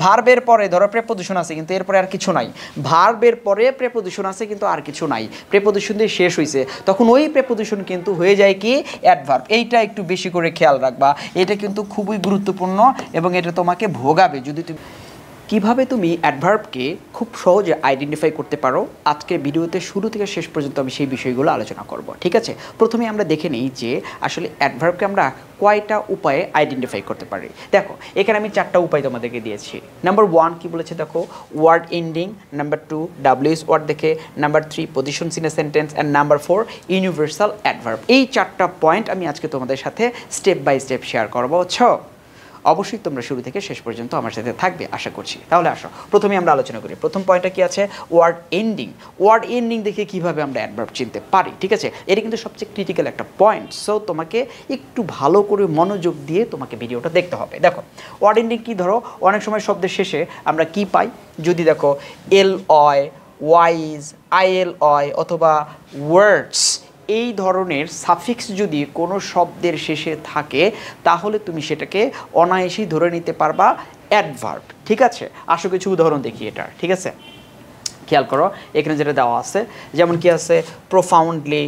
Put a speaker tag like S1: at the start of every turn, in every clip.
S1: ভার্বের পরে ধরো প্রেপোজিশন আছে কিন্তু এরপরে আর কিছু নাই, ভার্বের পরে প্রেপোজিশন আছে কিন্তু আর কিছু নাই, প্রেপোজিশন দিয়ে শেষ হয়েছে, তখন ওই প্রেপোজিশন কিন্তু হয়ে যায় কি অ্যাডভার্ব। এইটা একটু বেশি করে খেয়াল রাখবা, এটা কিন্তু খুবই গুরুত্বপূর্ণ এবং এটা তোমাকে ভোগাবে যদি তুমি কিভাবে তুমি অ্যাডভার্বকে খুব সহজে আইডেন্টিফাই করতে পারো। আজকের ভিডিওতে শুরু থেকে শেষ পর্যন্ত আমি সেই বিষয়গুলো আলোচনা করব, ঠিক আছে। প্রথমে আমরা দেখে নিই যে আসলে অ্যাডভার্বকে আমরা কয়টা উপায়ে আইডেন্টিফাই করতে পারি। দেখো এখানে আমি 4টা উপায় তোমাদেরকে দিয়েছি। নাম্বার 1 কি বলেছে দেখো, word ending, number 2 WS word দেখে, number 3 positions in a sentence and number 4 universal adverb. এই 4টা পয়েন্ট আমি আজকে তোমাদের সাথে স্টেপ বাই স্টেপ শেয়ার করবো। অবশ্যই তোমরা শুরু থেকে শেষ পর্যন্ত আমার সাথে থাকবে আশা করছি। তাহলে আসো প্রথমে আমরা আলোচনা করি। প্রথম পয়েন্টটা কি আছে, ওয়ার্ড এন্ডিং। ওয়ার্ড এন্ডিং দেখে কিভাবে আমরা অ্যাডভার্ব চিনতে পারি, ঠিক আছে। এটা কিন্তু সবচেয়ে ক্রিটিক্যাল একটা পয়েন্ট, সো তোমাকে একটু ভালো করে মনোযোগ দিয়ে তোমাকে ভিডিওটা দেখতে হবে। দেখো ওয়ার্ড এন্ডিং কি, ধরো অনেক সময় শব্দের শেষে আমরা কি পাই, যদি দেখো এল অয়, ওয়াইজ, আইএল অয় অথবা ওয়ার্ডস, এই ধরনের সাফিক্স যদি কোনো শব্দের শেষে থাকে তাহলে তুমি সেটাকে অনায়াসেই ধরে নিতে পারবা অ্যাডভার্ব, ঠিক আছে। আসো কিছু উদাহরণ দেখি এটার, ঠিক আছে। খেয়াল করো এখানে যেটা দেওয়া আছে, যেমন কি আছে প্রোফাউন্ডলি,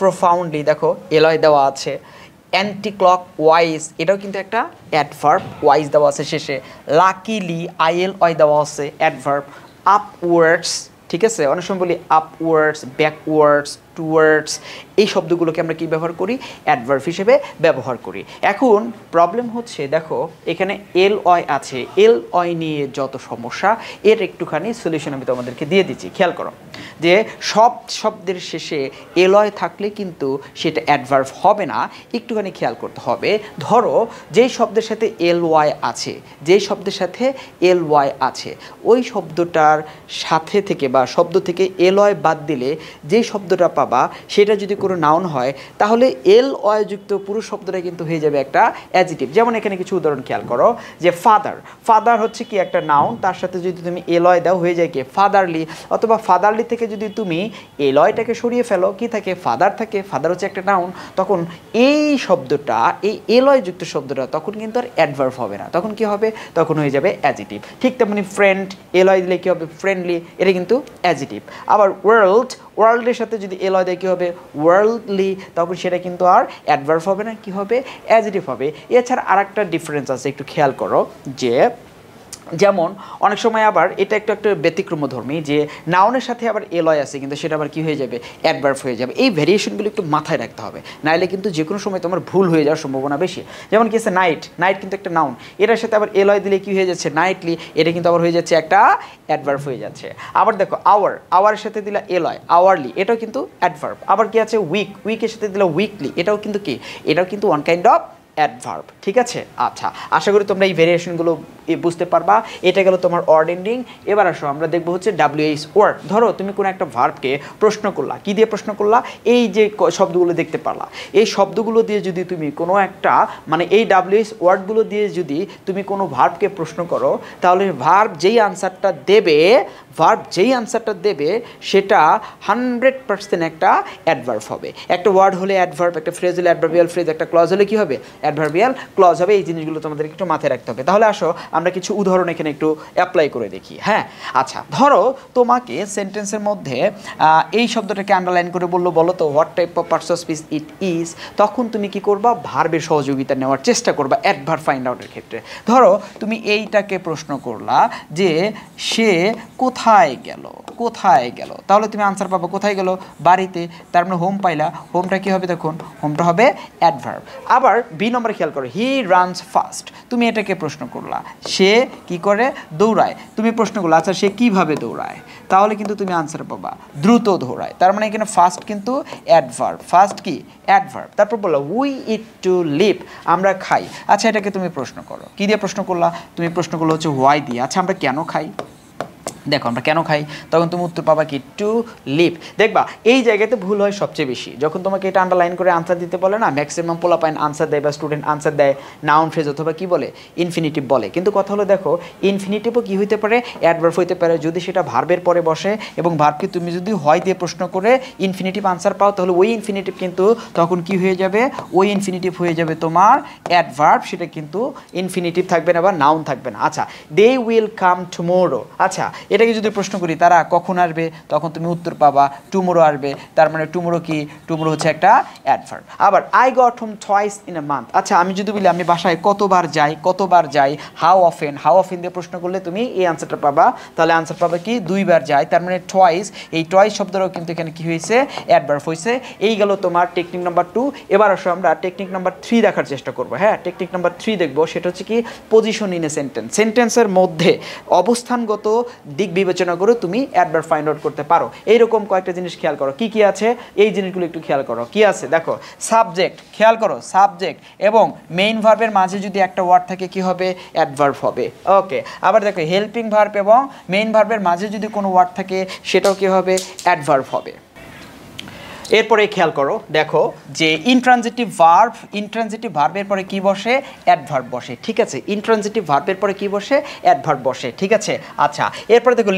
S1: প্রোফাউন্ডলি দেখো এলয় দেওয়া আছে। অ্যান্টি ক্লক ওয়াইজ, এটাও কিন্তু একটা অ্যাডভার্ব, ওয়াইজ দেওয়া আছে শেষে। লাকিলি আইএল ওয়াই দেওয়া আছে অ্যাডভার্ব। আপওয়ার্ডস, ঠিক আছে, অনেক সময় বলি আপওয়ার্ডস, ব্যাকওয়ার্ডস, টুয়ার্ডস, এই শব্দগুলোকে আমরা কি ব্যবহার করি, অ্যাডভার্ব হিসেবে ব্যবহার করি। এখন প্রবলেম হচ্ছে দেখো এখানে এল অয় আছে, এল অয় নিয়ে যত সমস্যা এর একটুখানি সলিউশন আমি তোমাদেরকে দিয়ে দিচ্ছি। খেয়াল করো যে সব শব্দের শেষে এল অয় থাকলে কিন্তু সেটা অ্যাডভার্ব হবে না, একটুখানি খেয়াল করতে হবে। ধরো যেই শব্দের সাথে এল ওয়াই আছে, যেই শব্দের সাথে এল ওয়াই আছে, ওই শব্দটার সাথে থেকে বা শব্দ থেকে এল ওয়াই বাদ দিলে যেই শব্দটা পাবা সেটা যদি কোনো নাউন হয় তাহলে এল ওয়াই যুক্ত পুরো শব্দটা কিন্তু হয়ে যাবে একটা অ্যাডজেক্টিভ। যেমন এখানে কিছু উদাহরণ খেয়াল করো যে ফাদার, ফাদার হচ্ছে কি একটা নাউন, তার সাথে যদি তুমি এল ওয়াই দাও হয়ে যায় কি ফাদারলি, অথবা ফাদারলি থেকে যদি তুমি এল ওয়াইটাকে সরিয়ে ফেলো কি থাকে ফাদার থাকে, ফাদার হচ্ছে একটা নাউন, তখন এই শব্দটা এই এল ওয়াই যুক্ত শব্দটা তখন কিন্তু আর অ্যাডভার্ব হবে না, তখন কি হবে, তখন হয়ে যাবে অ্যাডজেক্টিভ। ঠিক তেমনি ফ্রেন্ড এল ওয়াই দিলে কি হবে ফ্রেন্ডলি, এটা কিন্তু অ্যাডজেক্টিভ। আবার ওয়ার্ল্ড, ওয়ার্ল্ডের সাথে যদি এল হয় কী হবে ওয়ার্ল্ডলি, তখন সেটা কিন্তু আর অ্যাডভার্ব হবে না, কি হবে অ্যাডজেক্টিভ হবে। এছাড়া আর একটা ডিফারেন্স আছে, একটু খেয়াল করো যে যেমন অনেক সময় আবার এটা একটু একটা ব্যতিক্রমধর্মী যে নাউনের সাথে আবার এলয় আছে কিন্তু সেটা আবার কি হয়ে যাবে অ্যাডভার্ব হয়ে যাবে। এই ভেরিয়েশনগুলো একটু মাথায় রাখতে হবে, নাইলে কিন্তু যে কোনো সময় তোমার ভুল হয়ে যাওয়ার সম্ভাবনা বেশি। যেমন কি আছে নাইট, নাইট কিন্তু একটা নাউন, এটার সাথে আবার এলয় দিলে কি হয়ে যাচ্ছে নাইটলি, এটা কিন্তু আবার হয়ে যাচ্ছে একটা অ্যাডভার্ব হয়ে যাচ্ছে। আবার দেখো আওয়ার, আওয়ারের সাথে দিলে এলয় আওয়ারলি, এটাও কিন্তু অ্যাডভার্ব। আবার কি আছে উইক, উইকের সাথে দিলে উইকলি, এটাও কিন্তু কি, এটাও কিন্তু ওয়ান কাইন্ড অফ অ্যাডভার্ব, ঠিক আছে। আচ্ছা আশা করি তোমরা এই ভেরিয়েশনগুলো বুঝতে পারবা। এটা গেল তোমার ওয়ার্ড এন্ডিং। এবার আসো আমরা দেখবো হচ্ছে ডাব্লিউএইচ ওয়ার্ড। ধরো তুমি কোনো একটা ভার্বকে প্রশ্ন করলা, কি দিয়ে প্রশ্ন করলা, এই যে শব্দগুলো দেখতে পারলা, এই শব্দগুলো দিয়ে যদি তুমি কোনো একটা মানে এই ডাব্লিউএইচ ওয়ার্ডগুলো দিয়ে যদি তুমি কোনো ভার্বকে প্রশ্ন করো তাহলে ভার্ব যেই আনসারটা দেবে, ভার্ব যেই আনসারটা দেবে সেটা 100% একটা অ্যাডভার্ব হবে। একটা ওয়ার্ড হলে অ্যাডভার্ব, একটা ফ্রেজ হলে অ্যাডভার্বিয়াল ফ্রেজ, একটা ক্লজ হলে কি হবে অ্যাডভার্বিয়াল ক্লজ হবে। এই জিনিসগুলো তোমাদেরকে একটু মাথায় রাখতে হবে। তাহলে আসো আমরা কিছু উদাহরণ এখানে একটু অ্যাপ্লাই করে দেখি। হ্যাঁ আচ্ছা, ধরো তোমাকে সেন্টেন্সের মধ্যে এই শব্দটাকে আন্ডারলাইন করে বললো বলো তো what type of parts of speech it is, তখন তুমি কি করবা ভার্বের সহযোগিতা নেওয়ার চেষ্টা করবা অ্যাডভার্ব ফাইন্ড আউটের ক্ষেত্রে। ধরো তুমি এইটাকে প্রশ্ন করলা যে সে কোথায় গেল, কোথায় গেল, তাহলে তুমি আনসার পাবো কোথায় গেল বাড়িতে, তার মানে হোম পাইলা, হোমটা কি হবে দেখুন হোমটা হবে অ্যাডভার্ব। আবার বি নম্বরে খেয়াল করো হি রানস ফাস্ট, তুমি এটাকে প্রশ্ন করলা সে কি করে দৌড়ায়, তুমি প্রশ্ন করলা আচ্ছা সে কিভাবে দৌড়ায়, তাহলে কিন্তু তুমি আনসার পাবা দ্রুত দৌড়ায়, তার মানে এখানে ফাস্ট কিন্তু অ্যাডভার্ব, ফাস্ট কি অ্যাডভার্ব। তারপর বললো উই ইট টু লিভ, আমরা খাই, আচ্ছা এটাকে তুমি প্রশ্ন করো কি দিয়ে প্রশ্ন করলা, তুমি প্রশ্ন করলো হচ্ছে হোয়াই দিয়ে, আচ্ছা আমরা কেন খাই, দেখো আমরা কেন খাই, তখন তুমি উত্তর পাবা কি টু লিভ। দেখবা এই জায়গাতে ভুল হয় সবচেয়ে বেশি, যখন তোমাকে এটা আন্ডারলাইন করে আনসার দিতে বলে না, ম্যাক্সিমাম পোলাপাইন আনসার দেয় বা স্টুডেন্ট আনসার দেয় নাউন ফ্রেজ অথবা কি বলে ইনফিনিটিভ বলে। কিন্তু কথা হলো দেখো ইনফিনিটিভও কি হইতে পারে, অ্যাডভার্ব হইতে পারে, যদি সেটা ভার্বের পরে বসে এবং ভার্বকে তুমি যদি হয় দিয়ে প্রশ্ন করে ইনফিনিটিভ আনসার পাও, তাহলে ওই ইনফিনিটিভ কিন্তু তখন কি হয়ে যাবে, ওই ইনফিনিটিভ হয়ে যাবে তোমার অ্যাডভার্ব, সেটা কিন্তু ইনফিনিটিভ থাকবে না বা নাউন থাকবে না। আচ্ছা দে উইল কাম টুমোরো, আচ্ছা এটাকে যদি প্রশ্ন করি তারা কখন আসবে, তখন তুমি উত্তর পাবা টুমোরো আসবে। তার মানে টুমোরো কি, টুমোরো হচ্ছে একটা অ্যাডভার্ব। আবার I got home twice in a month, আচ্ছা আমি যদি বলি আমি বাসায় কতবার যাই, হাউ অফেন দিয়ে প্রশ্ন করলে তুমি এই আনসারটা পাবা, তাহলে আনসার পাবে কি দুইবার যাই, তার মানে টুয়াইস। এই টুয়াইস শব্দটাও কিন্তু এখানে কি হয়েছে, অ্যাডভার্ব হয়েছে। এই গেল তোমার টেকনিক নাম্বার 2। এবার আসো আমরা টেকনিক নাম্বার 3 দেখার চেষ্টা করবো। হ্যাঁ টেকনিক নাম্বার 3 দেখবো, সেটা হচ্ছে কি পজিশন ইন এ সেন্টেন্স। সেন্টেন্সের মধ্যে অবস্থানগত দিক বিবেচনা করে তুমি অ্যাডভার্ব ফাইন্ড আউট করতে পারো। এইরকম কয়েকটা জিনিস খেয়াল করো, কি কি আছে এই জিনিসগুলো একটু খেয়াল করো। কি আছে দেখো, সাবজেক্ট, খেয়াল করো সাবজেক্ট এবং মেইন ভার্বের মাঝে যদি একটা ওয়ার্ড থাকে কি হবে, অ্যাডভার্ব হবে। ওকে, আবার দেখো হেল্পিং ভার্ব এবং মেইন ভার্বের মাঝে যদি কোনো ওয়ার্ড থাকে সেটাও কি হবে, অ্যাডভার্ব হবে। এরপরে খেয়াল করো দেখো যে ইনট্রানজিটিভ ভার্বের পরে কি বসে, অ্যাডভার্ব বসে, ঠিক আছে। ইনট্রানজিটিভ ভার্বের পরে কি বসে, অ্যাডভার্ব বসে, ঠিক আছে। আচ্ছা এরপরে দেখো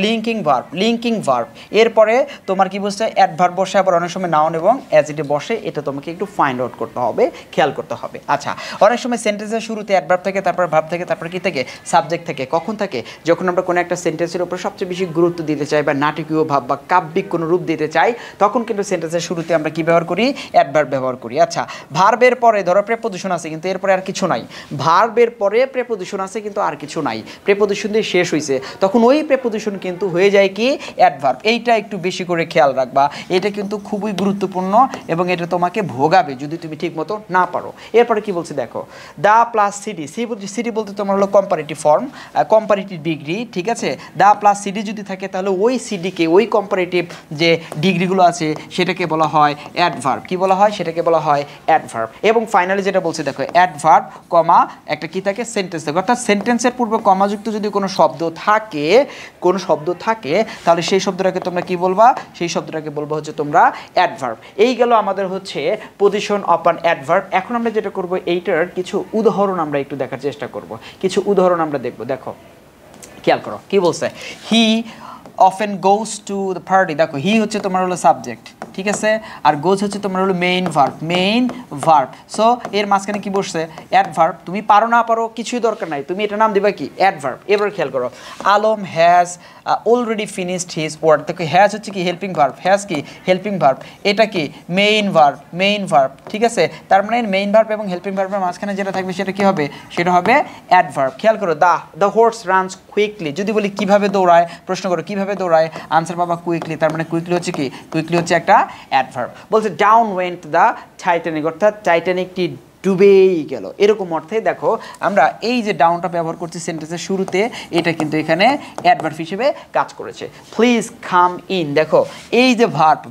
S1: লিঙ্কিং ভার্ব এরপরে তোমার কি বসে, অ্যাডভার্ব বসে, আবার অনেক সময় নাউন এবং অ্যাডজেক্টিভ বসে, এটা তোমাকে একটু ফাইন্ড আউট করতে হবে, খেয়াল করতে হবে। আচ্ছা অনেক সময় সেন্টেন্সের শুরুতে অ্যাডভার্ব থাকে, তারপর ভার্ব থাকে, তারপর কি থাকে, সাবজেক্ট থাকে। কখন থাকে, যখন আমরা কোনো একটা সেন্টেন্সের উপর সবচেয়ে বেশি গুরুত্ব দিতে চাই বা নাটকীয় ভাব বা কাব্যিক কোনো রূপ দিতে চাই, তখন কিন্তু সেন্টেন্সের শুরুতে আমরা কি ব্যবহার করি, অ্যাডভার্ব ব্যবহার করি। আচ্ছা ভার্বের পরে ধরো প্রেপোজিশন আছে কিন্তু এরপরে আর কিছু নাই, ভার্বের পরে প্রেপোজিশন আছে কিন্তু আর কিছু নাই, প্রেপোজিশন দিয়ে শেষ হয়েছে, তখন ওই প্রেপোজিশন কিন্তু হয়ে যায় কি অ্যাডভার্ব। এইটা একটু বেশি করে খেয়াল রাখবা, এটা কিন্তু খুবই গুরুত্বপূর্ণ এবং এটা তোমাকে ভোগাবে যদি তুমি ঠিক মতো না পারো। এরপরে কি বলছে দেখো, দা প্লাস সিডি, সিডি বলতে তোমার হলো কম্পারেটিভ ফর্ম, কম্পারেটিভ ডিগ্রি, ঠিক আছে। দা প্লাস সিডি যদি থাকে তাহলে ওই সিডিকে, ওই কম্পারেটিভ যে ডিগ্রিগুলো আছে সেটাকে বলা হয় অ্যাডভার্ব। কি বলা হয়, সেটাকে বলা হয় অ্যাডভার্ব। এবং ফাইনালি যেটা বলছে দেখো, অ্যাডভার্ব কমা একটা কি থাকে, সেন্টেন্স থাকে, অর্থাৎ সেন্টেন্সের পূর্বে কমাযুক্ত যদি কোনো শব্দ থাকে তাহলে সেই শব্দটাকে তোমরা কি বলবা, সেই শব্দটাকে বলবো হচ্ছে তোমরা অ্যাডভার্ব। এই গেল আমাদের হচ্ছে পজিশন অফ অ্যান অ্যাডভার্ব। এখন আমরা যেটা করব, এইটার কিছু উদাহরণ আমরা একটু দেখার চেষ্টা করব, কিছু উদাহরণ আমরা দেখব। দেখো খেয়াল করো কি বলছে, হি often goes to the party, দেখো হি হচ্ছে তোমার হলো সাবজেক্ট, ঠিক আছে, আর গোজ হচ্ছে তোমার হলো মেইন ভার্ব। সো এর মাঝখানে কি বসছে, অ্যাডভার্ব। তুমি পারো না পারো কিছুই দরকার নাই, তুমি এটা নাম দিবা কি, অ্যাডভার্ব। এবার খেয়াল করো, Alam has already finished his work, দেখো হ্যাজ হচ্ছে কি হেল্পিং ভার্ব, হ্যাজ কি হেল্পিং ভার্ব, এটা কি মেইন ভার্ব, ঠিক আছে। তার মানে মেইন ভার্ব এবং হেল্পিং ভার্বের মাঝখানে যেটা থাকবে সেটা কি হবে, সেটা হবে অ্যাডভার্ব। খেয়াল করো, দ্য হোর্স রানস কুইকলি, যদি বলি কিভাবে দৌড়ায়, প্রশ্ন করো কিভাবে দৌড়ায়, আনসার পাবা কুইকলি, তার মানে কুইকলি হচ্ছে কি, কুইকলি হচ্ছে একটা অ্যাডভার্ব। বলছে ডাউন ওয়েন্ট দ্য টাইটানিক, অর্থাৎ টাইটানিকটি ডুবেই গেল, এরকম অর্থে দেখো আমরা এই যে ডাউনটা ব্যবহার করছি সেন্টেন্সের শুরুতে, এটা কিন্তু এখানে অ্যাডভার্ব হিসেবে কাজ করেছে। প্লিজ কাম ইন, দেখো এই যে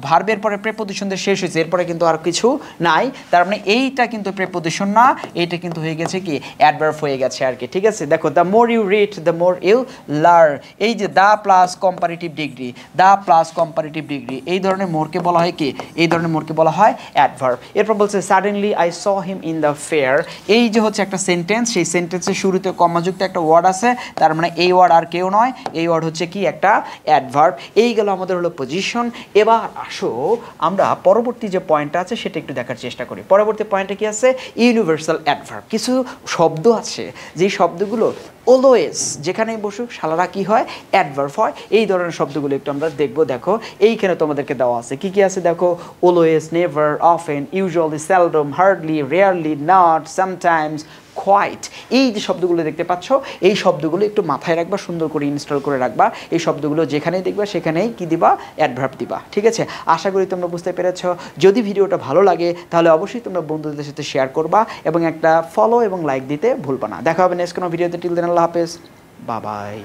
S1: ভার্বের পরে প্রেপোজিশন দিয়ে শেষ হয়েছে, এরপরে কিন্তু আর কিছু নাই, তার মানে এইটা কিন্তু প্রেপোজিশন না, এইটা কিন্তু হয়ে গেছে কি অ্যাডভার্ব হয়ে গেছে আর কি, ঠিক আছে। দেখো the more you read the more you learn, এই যে দ্য প্লাস কম্পারেটিভ ডিগ্রি, এই ধরনের মোরকে বলা হয় কি, এই ধরনের মোরকে বলা হয় অ্যাডভার্ব। এরপর বলছে suddenly I saw him in the fair, এই যে হচ্ছে একটা সেন্টেন্স, সেই সেন্টেন্সের শুরুতে কমাযুক্ত একটা ওয়ার্ড আছে, তার মানে এই ওয়ার্ড আর কেউ নয়, এই ওয়ার্ড হচ্ছে কি একটা অ্যাডভার্ব। এই গেল আমাদের হলো পজিশন। এবার আসো আমরা পরবর্তী যে পয়েন্টটা আছে সেটা একটু দেখার চেষ্টা করি। পরবর্তী পয়েন্টে কি আছে, ইউনিভার্সাল অ্যাডভার্ব। কিছু শব্দ আছে যে শব্দগুলো অলওয়েজ যেখানেই বসুক শালারা কি হয়, অ্যাডভার্ব হয়। এই ধরনের শব্দগুলো একটু আমরা দেখবো। দেখো এইখানে তোমাদেরকে দেওয়া আছে, কি কি আছে দেখো, always, never, often, usually, seldom, hardly, rarely, not, sometimes, quite. এই যে শব্দগুলো দেখতে পাচ্ছ, এই শব্দগুলো একটু মাথায় রাখবা, সুন্দর করে ইনস্টল করে রাখবা। এই শব্দগুলো যেখানেই দেখবা সেখানেই কি দিবা, অ্যাডভার্ব দিবা, ঠিক আছে। আশা করি তোমরা বুঝতে পেরেছ। যদি ভিডিওটা ভালো লাগে তাহলে অবশ্যই তোমরা বন্ধুদের সাথে শেয়ার করবা এবং একটা ফলো এবং লাইক দিতে ভুলবা না। দেখা হবে নেক্সট কোনো ভিডিওতে। টিল দেন আল্লাহ হাফেজ, বাই বাই।